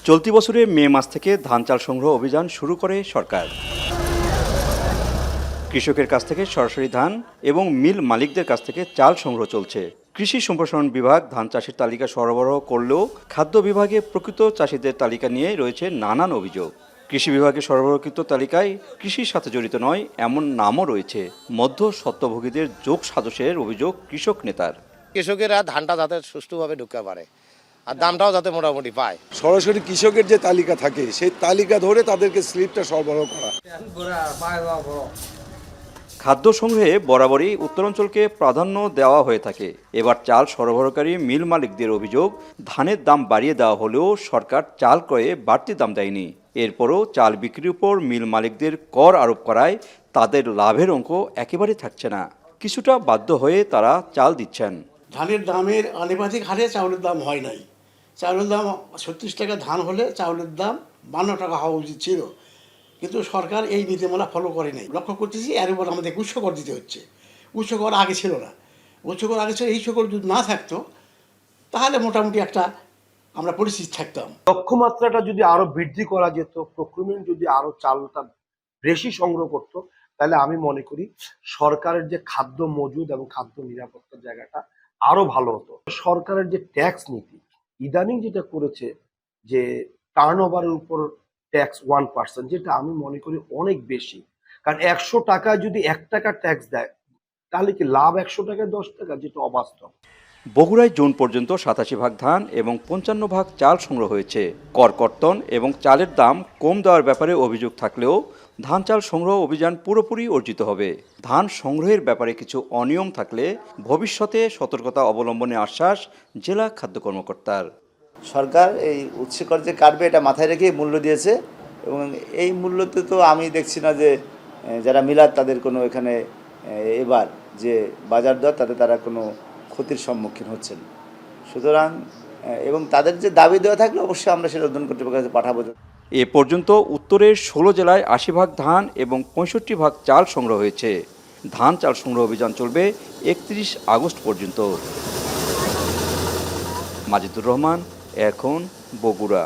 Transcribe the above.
চলতি বছরের মে মাস থেকে ধান চাল সংগ্রহ অভিযান শুরু করে সরকার। কৃষকের কাছ থেকে সরাসরি ধান এবং মিল মালিকদের কাছ থেকে চাল সংগ্রহ চলছে। কৃষি সম্প্রসারণ বিভাগ ধান চাষের তালিকা সরবরাহ করলেও খাদ্য বিভাগে প্রকৃত চাষিদের তালিকা নিয়ে রয়েছে নানান অভিযোগ। কৃষি বিভাগে সরবরাহকৃত তালিকায় কৃষির সাথে জড়িত নয় এমন নামও রয়েছে। মধ্য স্বত্বভোগীদের যোগ সাজসের অভিযোগ কৃষক নেতার। কৃষকেরা ধানটা যাতে সুষ্ঠুভাবে ঢুকতে পারে আর দামটাও যাতে মোটামুটি পায়। সরাসরি কৃষকের যে তালিকা থাকে সেই তালিকা ধরে তাদেরকে স্লিপটা সরবরাহ করা। খাদ্য সংগ্রহে বরাবরই উত্তরাঞ্চলকে প্রাধান্য দেওয়া হয়ে থাকে। এবার চাল সরবরাহকারী মিল মালিকদের অভিযোগ, ধানের দাম বাড়িয়ে দেওয়া হলেও সরকার চাল ক্রয়ে বাড়তি দাম দেয়নি। এরপরও চাল বিক্রির উপর মিল মালিকদের কর আরোপ করায় তাদের লাভের অঙ্ক একেবারে থাকছে না। কিছুটা বাধ্য হয়ে তারা চাল দিচ্ছেন। ধানের দামের আনুপাতিক হারে চাউলের দাম হয় নাই। চাউলের দাম 36 টাকা ধান হলে চাউলের দাম 52 টাকা হওয়া উচিত ছিল, কিন্তু সরকার এই নীতিমালা ফলো করে নাই। লক্ষ্য করতেছি এর উপর আমাদের উৎসকর দিতে হচ্ছে। উৎসকর আগে ছিল না, উৎসকর আগে ছিল। এই সকল যদি না থাকতো তাহলে মোটামুটি একটা আমরা পরিস্থিতি থাকতাম। লক্ষ্যমাত্রাটা যদি আরো বৃদ্ধি করা যেত, প্রক্রিয়ামেন্ট যদি আরো চালটা বেশি সংগ্রহ করতো, তাহলে আমি মনে করি সরকারের যে খাদ্য মজুদ এবং খাদ্য নিরাপত্তার জায়গাটা আরো ভালো হতো। সরকারের যে ট্যাক্স নীতি ইদানিং যেটা করেছে, যে টার্নওভারের উপর ট্যাক্স 1%, যেটা আমি মনে করি অনেক বেশি। কারণ 100 টাকায় যদি 1 টাকা ট্যাক্স দেয় তাহলে কি লাভ 100 টাকায় 10 টাকা, যেটা অবাস্তব। বগুড়ায় জুন পর্যন্ত 87 ভাগ ধান এবং 55 ভাগ চাল সংগ্রহ হয়েছে। কর কর্তন এবং চালের দাম কম দেওয়ার ব্যাপারে অভিযোগ থাকলেও ধান চাল সংগ্রহ অভিযান পুরোপুরি অর্জিত হবে। ধান সংগ্রহের ব্যাপারে কিছু অনিয়ম থাকলে ভবিষ্যতে সতর্কতা অবলম্বনে আশ্বাস জেলা খাদ্য কর্মকর্তার। সরকার এই উৎসকর যে কাটবে এটা মাথায় রেখে মূল্য দিয়েছে, এবং এই মূল্যতে তো আমি দেখছি না যে যারা মিলার তাদের কোনো এখানে এবার যে বাজার দর তাতে তারা কোনো ক্ষতির সম্মুখীন হচ্ছেন। সুতরাং এবং তাদের যে দাবি দেওয়া থাকলে অবশ্যই আমরা সেটা উদ্যান কর্তৃপক্ষের কাছে পাঠাবো। এ পর্যন্ত উত্তরের 16 জেলায় 80 ভাগ ধান এবং 65 ভাগ চাল সংগ্রহ হয়েছে। ধান চাল সংগ্রহ অভিযান চলবে 31 আগস্ট পর্যন্ত। মাজিদুর রহমান, এখন, বগুড়া।